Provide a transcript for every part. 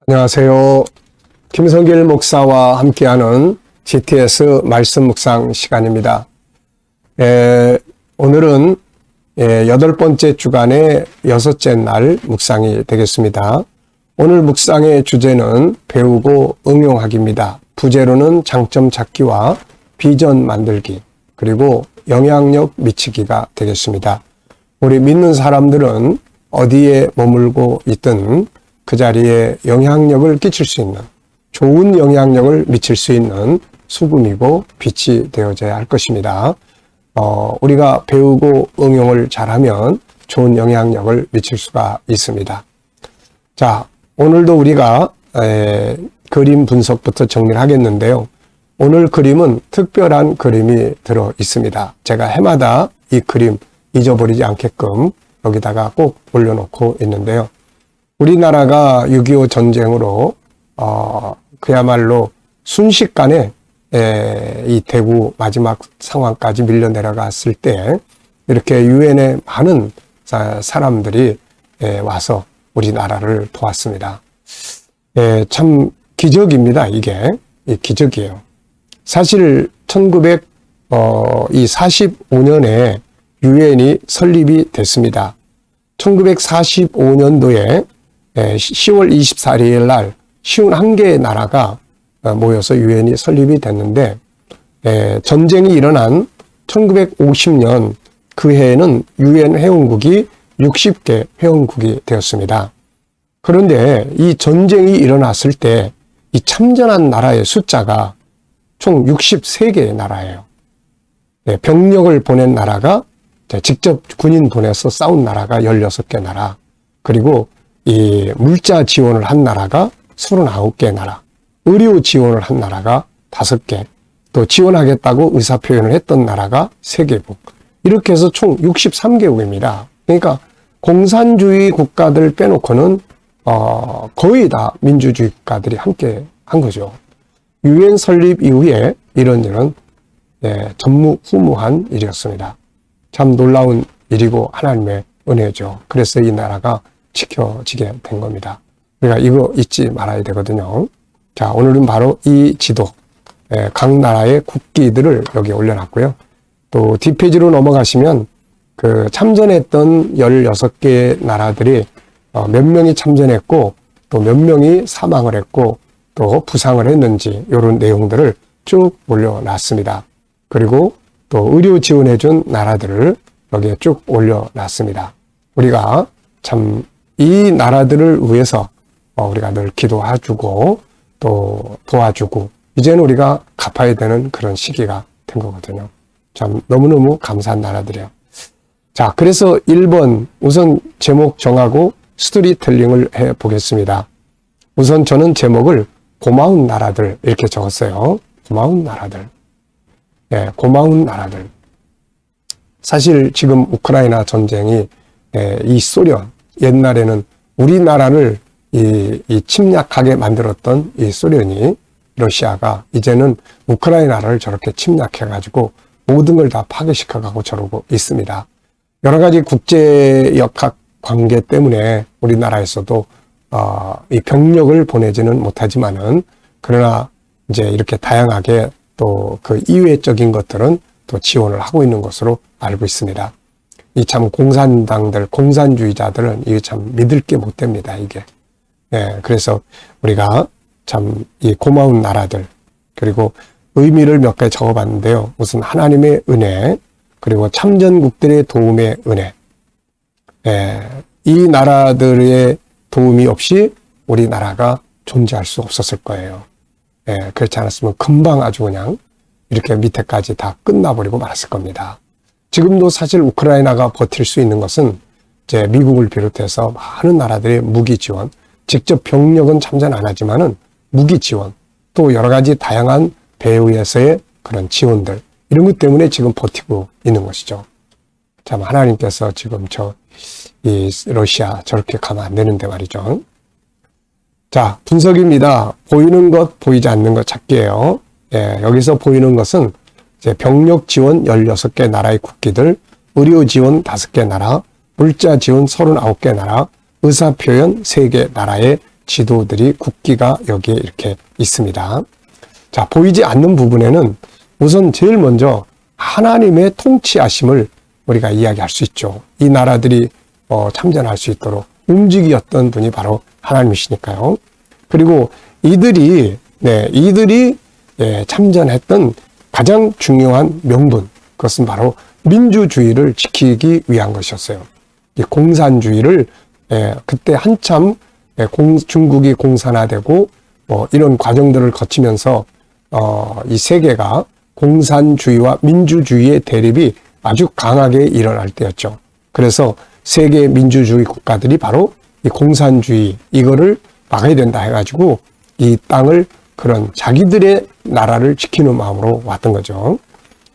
안녕하세요. 김성길 목사와 함께하는 GTS 말씀 묵상 시간입니다. 오늘은 8번째 주간의 6째 날 묵상이 되겠습니다. 오늘 묵상의 주제는 배우고 응용하기입니다. 부제로는 장점 찾기와 비전 만들기, 그리고 영향력 미치기가 되겠습니다. 우리 믿는 사람들은 어디에 머물고 있든 그 자리에 영향력을 끼칠 수 있는, 좋은 영향력을 미칠 수 있는 수금이고 빛이 되어져야 할 것입니다. 우리가 배우고 응용을 잘하면 좋은 영향력을 미칠 수가 있습니다. 자, 오늘도 우리가 그림 분석부터 정리를 하겠는데요. 오늘 그림은 특별한 그림이 들어 있습니다. 제가 해마다 이 그림 잊어버리지 않게끔 여기다가 꼭 올려놓고 있는데요. 우리나라가 6.25 전쟁으로 그야말로 순식간에 이 대구 마지막 상황까지 밀려 내려갔을 때 이렇게 유엔의 많은 사람들이 와서 우리나라를 도왔습니다. 참 기적입니다. 이게 기적이에요. 사실 1945년에 유엔이 설립이 됐습니다. 1945년도에 10월 24일 날 51개의 나라가 모여서 유엔이 설립이 됐는데, 전쟁이 일어난 1950년 그 해에는 유엔 회원국이 60개 회원국이 되었습니다. 그런데 이 전쟁이 일어났을 때 이 참전한 나라의 숫자가 총 63개의 나라예요. 병력을 보낸 나라가, 직접 군인 보내서 싸운 나라가 16개 나라, 그리고 이 물자 지원을 한 나라가 39개 나라, 의료 지원을 한 나라가 5개, 또 지원하겠다고 의사표현을 했던 나라가 3개국, 이렇게 해서 총 63개국입니다. 그러니까 공산주의 국가들 빼놓고는 거의 다 민주주의 국가들이 함께 한 거죠. 유엔 설립 이후에 이런 일은 전무후무한 일이었습니다. 참 놀라운 일이고 하나님의 은혜죠. 그래서 이 나라가 지켜지게 된 겁니다. 우리가 이거 잊지 말아야 되거든요. 자, 오늘은 바로 이 지도, 각 나라의 국기들을 여기 올려놨고요. 또 뒷페이지로 넘어가시면 그 참전했던 16개의 나라들이 몇 명이 참전했고 또 몇 명이 사망을 했고 또 부상을 했는지 이런 내용들을 쭉 올려놨습니다. 그리고 또 의료 지원해준 나라들을 여기에 쭉 올려놨습니다. 우리가 참 이 나라들을 위해서 우리가 늘 기도해주고 또 도와주고 이제는 우리가 갚아야 되는 그런 시기가 된 거거든요. 참 너무너무 감사한 나라들이에요. 자, 그래서 1번 우선 제목 정하고 스토리텔링을 해보겠습니다. 우선 저는 제목을 고마운 나라들 이렇게 적었어요. 고마운 나라들. 고마운 나라들. 사실 지금 우크라이나 전쟁이 이 소련, 옛날에는 우리나라를 이 침략하게 만들었던 이 소련이, 러시아가 이제는 우크라이나를 저렇게 침략해가지고 모든 걸 다 파괴시켜가고 저러고 있습니다. 여러 가지 국제역학 관계 때문에 우리나라에서도 이 병력을 보내지는 못하지만은, 그러나 이제 이렇게 다양하게 또 그 이외적인 것들은 또 지원을 하고 있는 것으로 알고 있습니다. 이 참 공산당들, 공산주의자들은 이게 참 믿을 게 못 됩니다, 이게. 그래서 우리가 참 이 고마운 나라들, 그리고 의미를 몇 가지 적어봤는데요. 우선 하나님의 은혜, 그리고 참전국들의 도움의 은혜. 이 나라들의 도움이 없이 우리나라가 존재할 수 없었을 거예요. 그렇지 않았으면 금방 아주 그냥 이렇게 밑에까지 다 끝나버리고 말았을 겁니다. 지금도 사실 우크라이나가 버틸 수 있는 것은 이제 미국을 비롯해서 많은 나라들의 무기 지원, 직접 병력은 참전 안 하지만은 무기 지원, 또 여러 가지 다양한 배후에서의 그런 지원들, 이런 것 때문에 지금 버티고 있는 것이죠. 참 하나님께서 지금 이 러시아 저렇게 가면 안 되는데 말이죠. 자, 분석입니다. 보이는 것, 보이지 않는 것 찾기예요. 여기서 보이는 것은 이제 병력 지원 16개 나라의 국기들, 의료 지원 5개 나라, 물자 지원 39개 나라, 의사표현 3개 나라의 지도들이 국기가 여기에 이렇게 있습니다. 자, 보이지 않는 부분에는 우선 제일 먼저 하나님의 통치하심을 우리가 이야기할 수 있죠. 이 나라들이 참전할 수 있도록 움직이었던 분이 바로 하나님이시니까요. 그리고 이들이 참전했던 가장 중요한 명분, 그것은 바로 민주주의를 지키기 위한 것이었어요. 이 공산주의를 그때 한참 중국이 공산화되고 이런 과정들을 거치면서 이 세계가 공산주의와 민주주의의 대립이 아주 강하게 일어날 때였죠. 그래서 세계 민주주의 국가들이 바로 이 공산주의 이거를 막아야 된다 해가지고 이 땅을 그런 자기들의 나라를 지키는 마음으로 왔던 거죠.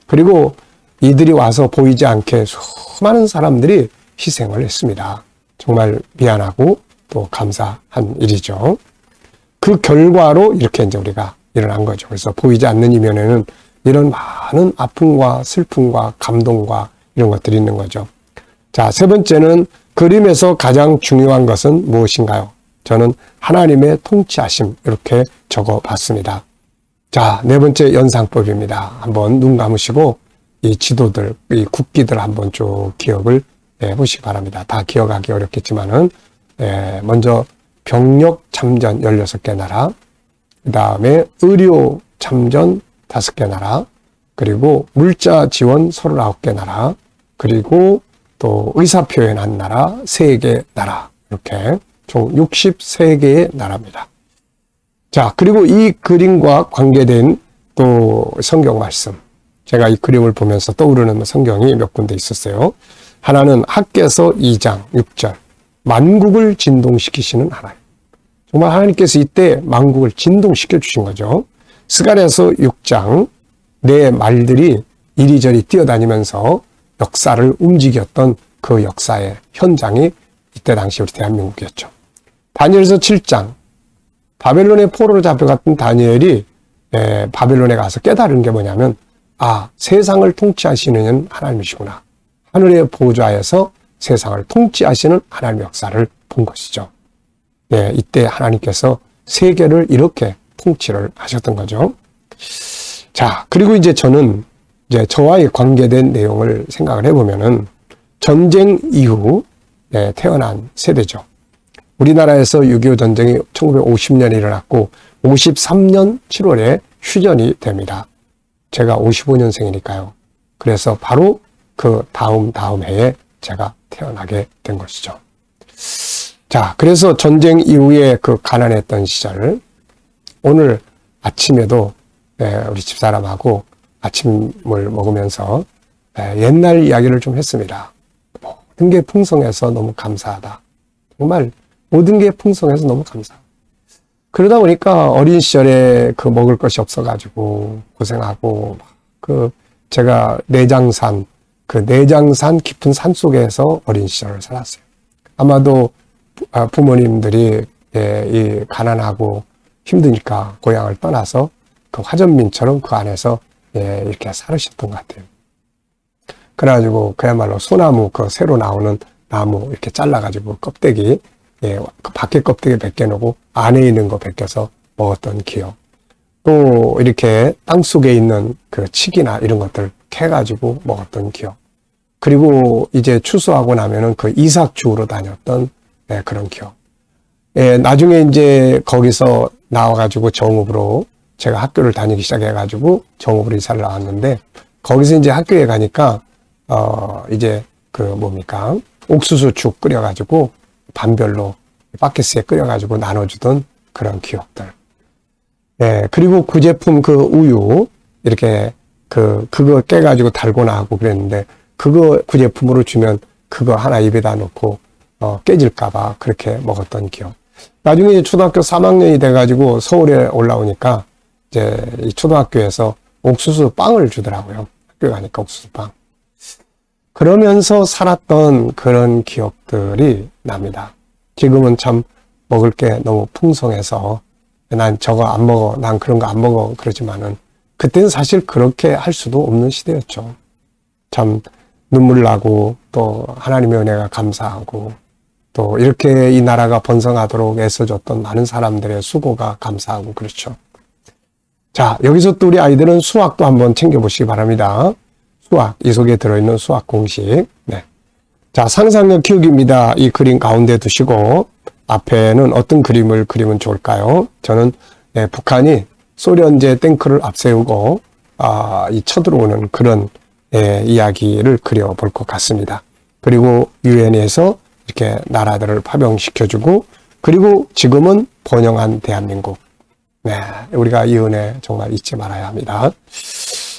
그리고 이들이 와서 보이지 않게 수많은 사람들이 희생을 했습니다. 정말 미안하고 또 감사한 일이죠. 그 결과로 이렇게 이제 우리가 일어난 거죠. 그래서 보이지 않는 이면에는 이런 많은 아픔과 슬픔과 감동과 이런 것들이 있는 거죠. 자, 세 번째는 그림에서 가장 중요한 것은 무엇인가요? 저는 하나님의 통치하심 이렇게 적어봤습니다. 자, 네 번째 연상법입니다. 한번 눈 감으시고 이 지도들, 이 국기들 한번 쭉 기억을 해보시기 바랍니다. 다 기억하기 어렵겠지만은 먼저 병력 참전 16개 나라, 그 다음에 의료 참전 5개 나라, 그리고 물자 지원 39개 나라, 그리고 또 의사표현한 나라 3개 나라, 이렇게 총 63개의 나라입니다. 자, 그리고 이 그림과 관계된 또 성경 말씀, 제가 이 그림을 보면서 떠오르는 성경이 몇 군데 있었어요. 하나는 학개서 2장 6절, 만국을 진동시키시는 하나님. 정말 하나님께서 이때 만국을 진동시켜 주신 거죠. 스가랴서 6장, 내 말들이 이리저리 뛰어다니면서 역사를 움직였던 그 역사의 현장이 이때 당시 우리 대한민국이었죠. 다니엘서 7장, 바벨론의 포로로 잡혀갔던 다니엘이 바벨론에 가서 깨달은 게 뭐냐면, 세상을 통치하시는 이는 하나님이시구나. 하늘의 보좌에서 세상을 통치하시는 하나님의 역사를 본 것이죠. 이때 하나님께서 세계를 이렇게 통치를 하셨던 거죠. 자, 그리고 이제 저는 저와의 관계된 내용을 생각을 해보면은 전쟁 이후 태어난 세대죠. 우리나라에서 6.25 전쟁이 1950년에 일어났고 53년 7월에 휴전이 됩니다. 제가 55년생이니까요. 그래서 바로 그 다음 해에 제가 태어나게 된 것이죠. 자, 그래서 전쟁 이후에 그 가난했던 시절, 오늘 아침에도 우리 집사람하고 아침을 먹으면서 옛날 이야기를 좀 했습니다. 모든 게 풍성해서 너무 감사하다. 정말 모든 게 풍성해서 너무 감사하다. 그러다 보니까 어린 시절에 그 먹을 것이 없어가지고 고생하고, 제가 내장산 깊은 산 속에서 어린 시절을 살았어요. 아마도 부모님들이 이 가난하고 힘드니까 고향을 떠나서 그 화전민처럼 그 안에서 이렇게 살으셨던 것 같아요. 그래가지고 그야말로 소나무, 그 새로 나오는 나무 이렇게 잘라가지고 껍데기, 그 밖에 껍데기 벗겨놓고 안에 있는 거 벗겨서 먹었던 기억. 또 이렇게 땅속에 있는 그 칡이나 이런 것들 캐가지고 먹었던 기억. 그리고 이제 추수하고 나면은 그 이삭주우러 다녔던 그런 기억. 나중에 이제 거기서 나와가지고 정읍으로 제가 학교를 다니기 시작해가지고 정읍으로 이사를 나왔는데, 거기서 이제 학교에 가니까 이제 옥수수죽 끓여가지고 반별로 바켓스에 끓여가지고 나눠주던 그런 기억들. 그리고 구제품 그 우유 이렇게 그거 깨가지고 달고나 하고 그랬는데, 그거 구제품으로 주면 그거 하나 입에다 넣고 깨질까봐 그렇게 먹었던 기억. 나중에 이제 초등학교 3학년이 돼가지고 서울에 올라오니까 이제 이 초등학교에서 옥수수 빵을 주더라고요. 학교에 가니까 옥수수 빵. 그러면서 살았던 그런 기억들이 납니다. 지금은 참 먹을 게 너무 풍성해서 난 저거 안 먹어, 난 그런 거 안 먹어 그러지만은 그때는 사실 그렇게 할 수도 없는 시대였죠. 참 눈물 나고 또 하나님의 은혜가 감사하고 또 이렇게 이 나라가 번성하도록 애써줬던 많은 사람들의 수고가 감사하고 그렇죠. 자, 여기서 또 우리 아이들은 수학도 한번 챙겨보시기 바랍니다. 수학, 이 속에 들어있는 수학 공식. 네. 자, 상상력 키우기입니다. 이 그림 가운데 두시고 앞에는 어떤 그림을 그리면 좋을까요? 저는 북한이 소련제 탱크를 앞세우고 이 쳐들어오는 그런 이야기를 그려볼 것 같습니다. 그리고 유엔에서 이렇게 나라들을 파병시켜주고 그리고 지금은 번영한 대한민국. 네, 우리가 이 은혜 정말 잊지 말아야 합니다.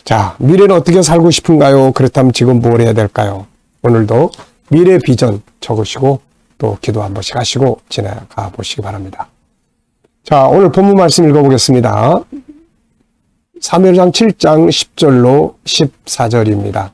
자, 미래는 어떻게 살고 싶은가요? 그렇다면 지금 뭘 해야 될까요? 오늘도 미래 비전 적으시고 또 기도 한 번씩 하시고 지나가 보시기 바랍니다. 자, 오늘 본문 말씀 읽어보겠습니다. 사무엘상 7장 10절로 14절입니다.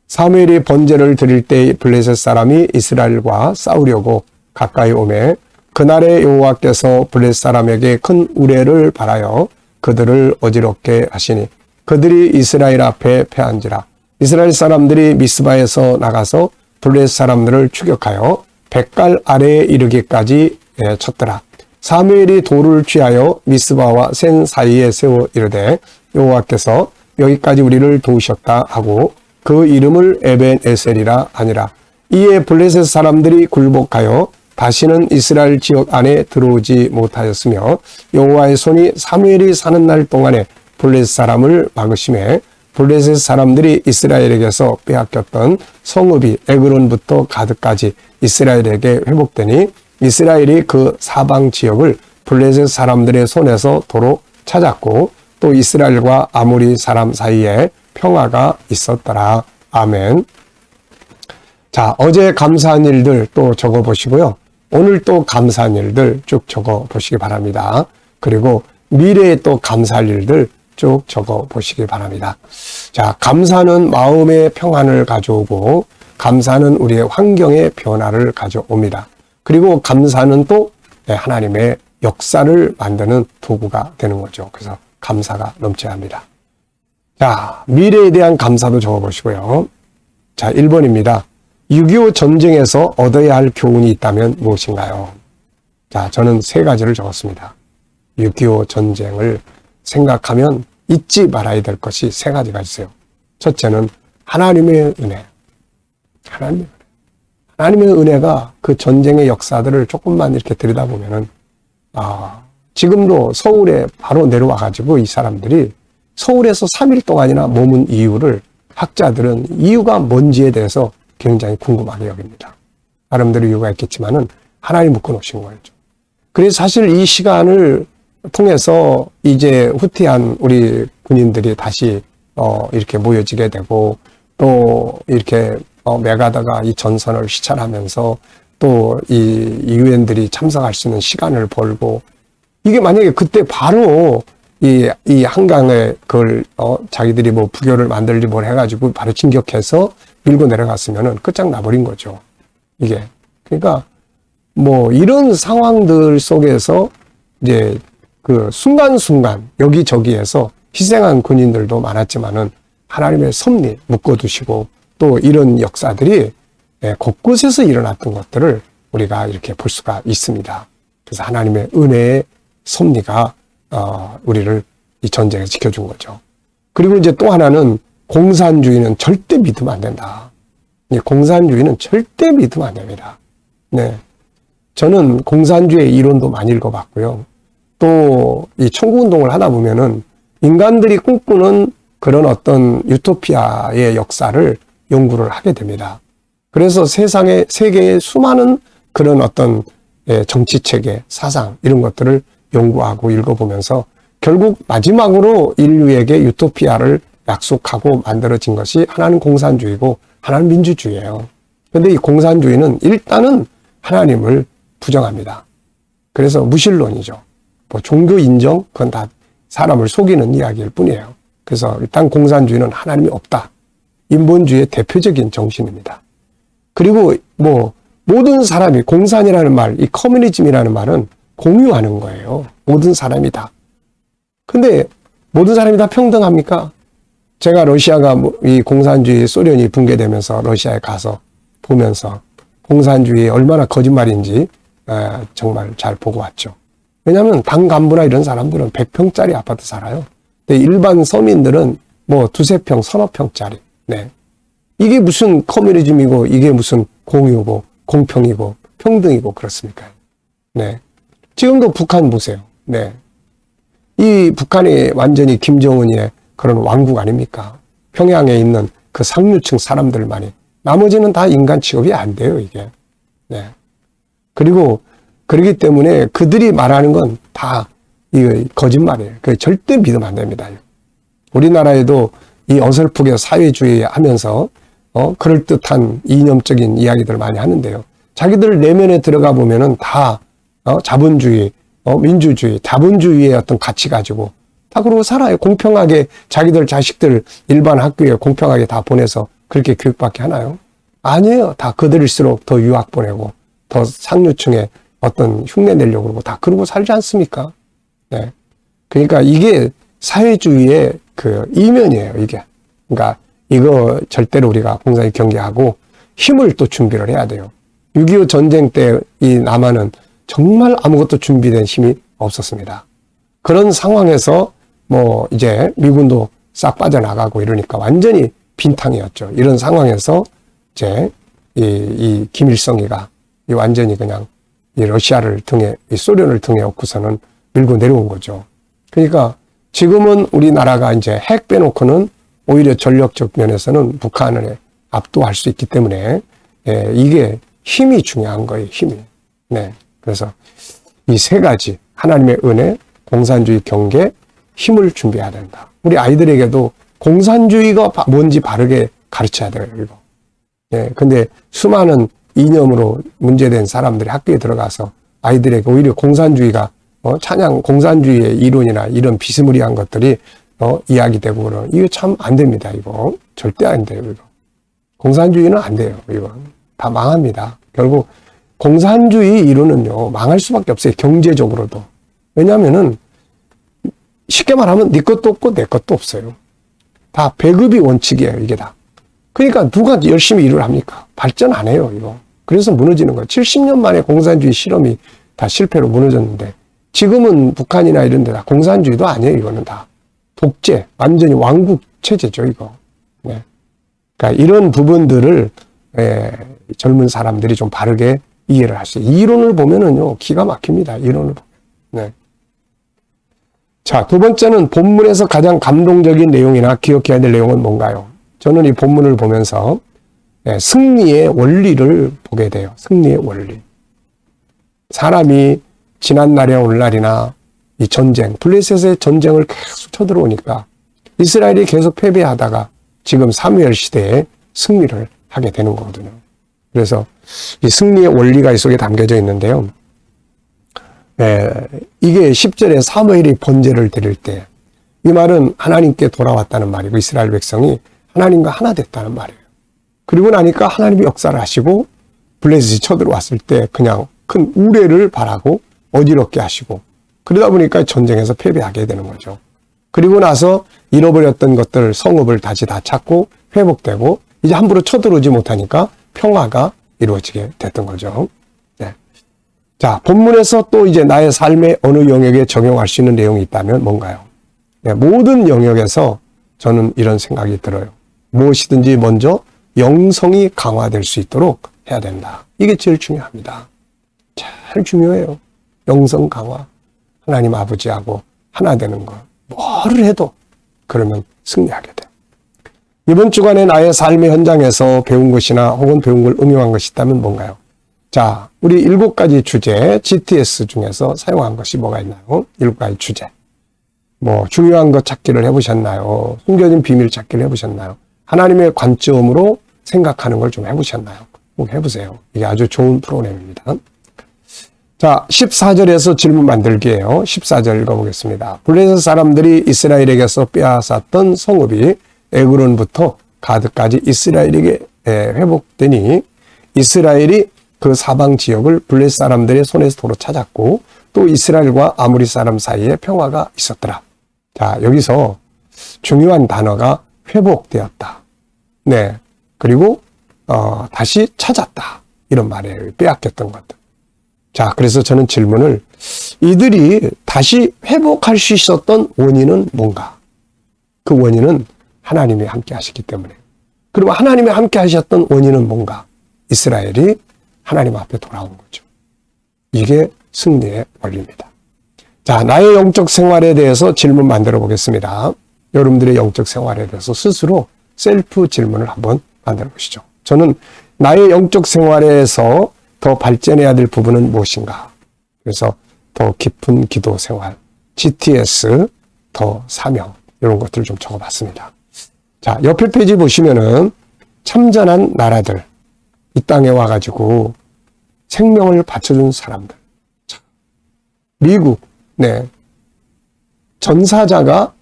사무엘이 번제를 드릴 때 블레셋 사람이 이스라엘과 싸우려고 가까이 오매 그날에 여호와께서 블레셋 사람에게 큰 우레를 발하여 그들을 어지럽게 하시니 그들이 이스라엘 앞에 패한지라. 이스라엘 사람들이 미스바에서 나가서 블레셋 사람들을 추격하여 백갈 아래에 이르기까지 쳤더라. 사무엘이 돌을 취하여 미스바와 센 사이에 세워 이르되 여호와께서 여기까지 우리를 도우셨다 하고 그 이름을 에벤 에셀이라 하니라. 이에 블레셋 사람들이 굴복하여 다시는 이스라엘 지역 안에 들어오지 못하였으며 여호와의 손이 사무엘이 사는 날 동안에 블레셋 사람을 막으심에 블레셋 사람들이 이스라엘에게서 빼앗겼던 성읍이 에그론부터 가드까지 이스라엘에게 회복되니 이스라엘이 그 사방 지역을 블레셋 사람들의 손에서 도로 찾았고 또 이스라엘과 아모리 사람 사이에 평화가 있었더라. 아멘. 자, 어제 감사한 일들 또 적어 보시고요. 오늘 또 감사한 일들 쭉 적어 보시기 바랍니다. 그리고 미래에 또 감사할 일들 쭉 적어 보시기 바랍니다. 자, 감사는 마음의 평안을 가져오고 감사는 우리의 환경의 변화를 가져옵니다. 그리고 감사는 또 하나님의 역사를 만드는 도구가 되는 거죠. 그래서 감사가 넘쳐야 합니다. 자, 미래에 대한 감사도 적어보시고요. 자, 1번입니다. 6.25 전쟁에서 얻어야 할 교훈이 있다면 무엇인가요? 자, 저는 3가지를 적었습니다. 6.25 전쟁을 생각하면 잊지 말아야 될 것이 3가지가 있어요. 첫째는 하나님의 은혜. 하나님의 은혜가 그 전쟁의 역사들을 조금만 이렇게 들여다보면은, 지금도 서울에 바로 내려와가지고 이 사람들이 서울에서 3일 동안이나 머문 이유를 학자들은 이유가 뭔지에 대해서 굉장히 궁금하게 여깁니다. 나름대로 이유가 있겠지만은 하나님 묶어놓으신 거죠. 그래서 사실 이 시간을 통해서 이제 후퇴한 우리 군인들이 다시 이렇게 모여지게 되고 또 이렇게 메가다가 이 전선을 시찰하면서 또 이 유엔들이 참석할 수 있는 시간을 벌고 이게 만약에 그때 바로 이 한강에 그걸 자기들이 뭐 부교를 만들지 뭘 해가지고 바로 진격해서 밀고 내려갔으면은 끝장나버린 거죠. 이게 그러니까 뭐 이런 상황들 속에서 이제 그 순간순간 여기저기에서 희생한 군인들도 많았지만은 하나님의 섭리 묶어두시고 또 이런 역사들이 곳곳에서 일어났던 것들을 우리가 이렇게 볼 수가 있습니다. 그래서 하나님의 은혜의 섭리가 우리를 이 전쟁에 지켜준 거죠. 그리고 이제 또 하나는 공산주의는 절대 믿으면 안 된다. 공산주의는 절대 믿으면 안 됩니다. 네, 저는 공산주의 이론도 많이 읽어봤고요. 또 이 청구운동을 하다 보면은 인간들이 꿈꾸는 그런 어떤 유토피아의 역사를 연구를 하게 됩니다. 그래서 세계의 수많은 그런 어떤 정치체계, 사상 이런 것들을 연구하고 읽어보면서 결국 마지막으로 인류에게 유토피아를 약속하고 만들어진 것이 하나는 공산주의고 하나는 민주주의예요. 그런데 이 공산주의는 일단은 하나님을 부정합니다. 그래서 무신론이죠. 뭐 종교 인정, 그건 다 사람을 속이는 이야기일 뿐이에요. 그래서 일단 공산주의는 하나님이 없다. 인본주의의 대표적인 정신입니다. 그리고 뭐 모든 사람이 공산이라는 말, 이 커뮤니즘이라는 말은 공유하는 거예요. 모든 사람이 다. 근데 모든 사람이 다 평등합니까? 제가 러시아가 이 공산주의 소련이 붕괴되면서 러시아에 가서 보면서 공산주의에 얼마나 거짓말인지 정말 잘 보고 왔죠. 왜냐하면 당 간부나 이런 사람들은 100평짜리 아파트 살아요. 근데 일반 서민들은 뭐 두세 평, 서너 평짜리. 네. 이게 무슨 커뮤니즘이고 이게 무슨 공유고 공평이고 평등이고 그렇습니까? 네. 지금도 북한 보세요. 네. 이 북한이 완전히 김정은의 그런 왕국 아닙니까? 평양에 있는 그 상류층 사람들만이. 나머지는 다 인간 취급이 안 돼요, 이게. 네. 그리고 그렇기 때문에 그들이 말하는 건 다 이 거짓말이에요. 그 절대 믿으면 안 됩니다. 우리나라에도 이 어설프게 사회주의 하면서 그럴듯한 이념적인 이야기들 많이 하는데요. 자기들 내면에 들어가 보면은 다 자본주의, 민주주의, 자본주의의 어떤 가치 가지고 다 그러고 살아요. 공평하게 자기들 자식들 일반 학교에 공평하게 다 보내서 그렇게 교육받게 하나요? 아니에요. 다 그들일수록 더 유학 보내고 더 상류층에 어떤 흉내 내려고 그러고 다 그러고 살지 않습니까? 네. 그러니까 이게 사회주의의 그 이면이에요, 이게. 그러니까 이거 절대로 우리가 공산주의 경계하고 힘을 또 준비를 해야 돼요. 6.25 전쟁 때 이 남한은 정말 아무것도 준비된 힘이 없었습니다. 그런 상황에서 뭐 이제 미군도 싹 빠져나가고 이러니까 완전히 빈탕이었죠. 이런 상황에서 이제 이 김일성이가 이 완전히 그냥 이 러시아를 등에, 이 소련을 등에 업고서는 밀고 내려온 거죠. 그러니까 지금은 우리나라가 이제 핵 빼놓고는 오히려 전력적 면에서는 북한을 압도할 수 있기 때문에 이게 힘이 중요한 거예요, 힘이. 네. 그래서 이 세 가지, 하나님의 은혜, 공산주의 경계, 힘을 준비해야 된다. 우리 아이들에게도 공산주의가 뭔지 바르게 가르쳐야 돼요, 이거. 예. 근데 수많은 이념으로 문제된 사람들이 학교에 들어가서 아이들에게 오히려 공산주의가 찬양 공산주의의 이론이나 이런 비스무리한 것들이 이야기되고 그러면 이거 참 안 됩니다. 이거 절대 안 돼요. 이거 공산주의는 안 돼요. 이거 다 망합니다. 결국 공산주의 이론은요 망할 수밖에 없어요. 경제적으로도. 왜냐하면은 쉽게 말하면 네 것도 없고 내 것도 없어요. 다 배급이 원칙이에요. 이게 다. 그러니까 누가 열심히 일을 합니까? 발전 안 해요. 이거. 그래서 무너지는 거예요. 70년 만에 공산주의 실험이 다 실패로 무너졌는데 지금은 북한이나 이런 데 다 공산주의도 아니에요. 이거는 다 독재, 완전히 왕국 체제죠. 이거. 네. 그러니까 이런 부분들을 젊은 사람들이 좀 바르게 이해를 할 수 있어요. 이론을 보면은요 기가 막힙니다. 이론을 보면. 네. 자, 두 번째는 본문에서 가장 감동적인 내용이나 기억해야 될 내용은 뭔가요? 저는 이 본문을 보면서 승리의 원리를 보게 돼요. 승리의 원리. 사람이 지난날이나 오늘날이나 이 전쟁, 블레셋의 전쟁을 계속 쳐들어오니까 이스라엘이 계속 패배하다가 지금 사무엘 시대에 승리를 하게 되는 거거든요. 그래서 이 승리의 원리가 이 속에 담겨져 있는데요. 이게 10절에 사무엘이 번제를 드릴 때 이 말은 하나님께 돌아왔다는 말이고 이스라엘 백성이 하나님과 하나 됐다는 말이에요. 그리고 나니까 하나님이 역사를 하시고 블레셋이 쳐들어왔을 때 그냥 큰 우레를 바라고 어지럽게 하시고 그러다 보니까 전쟁에서 패배하게 되는 거죠. 그리고 나서 잃어버렸던 것들 성읍을 다시 다 찾고 회복되고 이제 함부로 쳐들어오지 못하니까 평화가 이루어지게 됐던 거죠. 네. 자, 본문에서 또 이제 나의 삶의 어느 영역에 적용할 수 있는 내용이 있다면 뭔가요? 네, 모든 영역에서 저는 이런 생각이 들어요. 무엇이든지 먼저 영성이 강화될 수 있도록 해야 된다. 이게 제일 중요합니다. 제일 중요해요. 영성 강화. 하나님 아버지하고 하나 되는 거. 뭐를 해도 그러면 승리하게 돼. 이번 주간에 나의 삶의 현장에서 배운 것이나 혹은 배운 걸 응용한 것이 있다면 뭔가요? 자, 우리 7가지 주제 GTS 중에서 사용한 것이 뭐가 있나요? 7가지 주제. 뭐 중요한 것 찾기를 해보셨나요? 숨겨진 비밀 찾기를 해보셨나요? 하나님의 관점으로 생각하는 걸 좀 해보셨나요? 꼭 해보세요. 이게 아주 좋은 프로그램입니다. 자, 14절에서 질문 만들기예요. 14절 읽어보겠습니다. 블레셋 사람들이 이스라엘에게서 빼앗았던 성읍이 에그론부터 가드까지 이스라엘에게 회복되니 이스라엘이 그 사방 지역을 블레셋 사람들의 손에서 도로 찾았고 또 이스라엘과 아모리 사람 사이에 평화가 있었더라. 자, 여기서 중요한 단어가 회복되었다. 네. 그리고 다시 찾았다. 이런 말이에요. 빼앗겼던 것들. 자, 그래서 저는 질문을, 이들이 다시 회복할 수 있었던 원인은 뭔가? 그 원인은 하나님이 함께 하셨기 때문에. 그리고 하나님이 함께 하셨던 원인은 뭔가? 이스라엘이 하나님 앞에 돌아온 거죠. 이게 승리의 원리입니다. 자, 나의 영적 생활에 대해서 질문 만들어 보겠습니다. 여러분들의 영적 생활에 대해서 스스로 셀프 질문을 한번 만들어 보시죠. 저는 나의 영적 생활에서 더 발전해야 될 부분은 무엇인가? 그래서 더 깊은 기도 생활, GTS, 더 사명, 이런 것들을 좀 적어봤습니다. 자, 옆에 페이지 보시면은 참전한 나라들, 이 땅에 와가지고 생명을 바쳐준 사람들. 미국, 네. 전사자가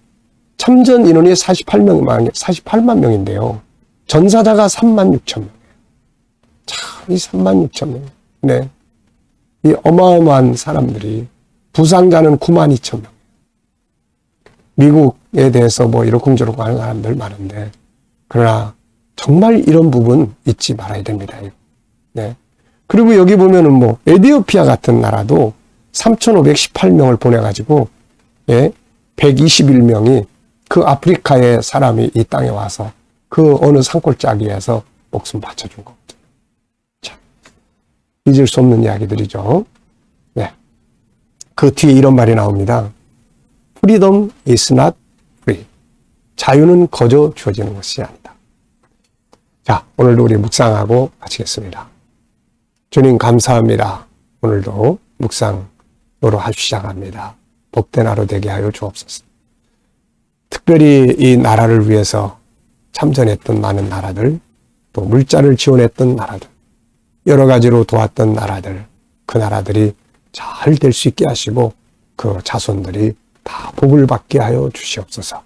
참전 인원이 48만 명인데요. 전사자가 3만 6천 명. 참, 이 3만 6천 명. 네. 이 어마어마한 사람들이, 부상자는 9만 2천 명. 미국에 대해서 뭐 이러쿵저러쿵 하는 사람들 많은데, 그러나 정말 이런 부분 잊지 말아야 됩니다. 네. 그리고 여기 보면은 뭐, 에티오피아 같은 나라도 3,518명을 보내가지고, 예, 121명이 그 아프리카의 사람이 이 땅에 와서 그 어느 산골짜기에서 목숨 바쳐준 거거든요. 참, 잊을 수 없는 이야기들이죠. 네. 그 뒤에 이런 말이 나옵니다. Freedom is not free. 자유는 거저 주어지는 것이 아니다. 자, 오늘도 우리 묵상하고 마치겠습니다. 주님 감사합니다. 오늘도 묵상으로 하루 시작합니다. 복된 하루 되게 하여 주옵소서. 특별히 이 나라를 위해서 참전했던 많은 나라들, 또 물자를 지원했던 나라들, 여러 가지로 도왔던 나라들, 그 나라들이 잘 될 수 있게 하시고 그 자손들이 다 복을 받게 하여 주시옵소서.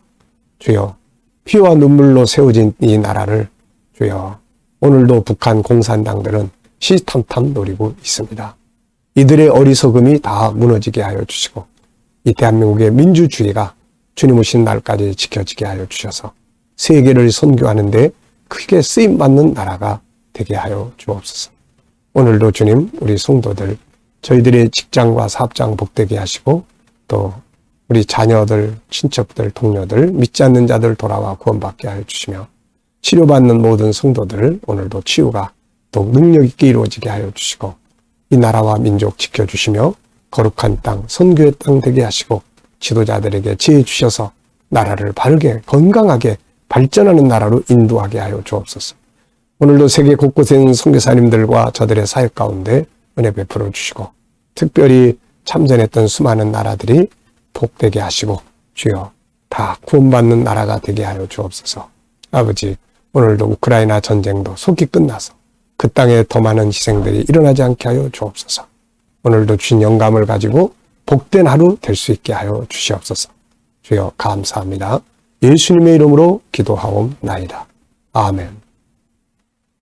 주여, 피와 눈물로 세워진 이 나라를 주여, 오늘도 북한 공산당들은 시탐탐 노리고 있습니다. 이들의 어리석음이 다 무너지게 하여 주시고 이 대한민국의 민주주의가 주님 오신 날까지 지켜지게 하여 주셔서 세계를 선교하는 데 크게 쓰임받는 나라가 되게 하여 주옵소서. 오늘도 주님, 우리 성도들, 저희들의 직장과 사업장 복되게 하시고 또 우리 자녀들, 친척들, 동료들, 믿지 않는 자들 돌아와 구원받게 하여 주시며 치료받는 모든 성도들 오늘도 치유가 또 능력 있게 이루어지게 하여 주시고 이 나라와 민족 지켜주시며 거룩한 땅, 선교의 땅 되게 하시고 지도자들에게 지혜 주셔서 나라를 바르게 건강하게 발전하는 나라로 인도하게 하여 주옵소서. 오늘도 세계 곳곳에 있는 선교사님들과 저들의 사역 가운데 은혜 베풀어 주시고 특별히 참전했던 수많은 나라들이 복되게 하시고 주여 다 구원받는 나라가 되게 하여 주옵소서. 아버지, 오늘도 우크라이나 전쟁도 속히 끝나서 그 땅에 더 많은 희생들이 일어나지 않게 하여 주옵소서. 오늘도 주신 영감을 가지고 복된 하루 될 수 있게 하여 주시옵소서. 주여 감사합니다. 예수님의 이름으로 기도하옵나이다. 아멘.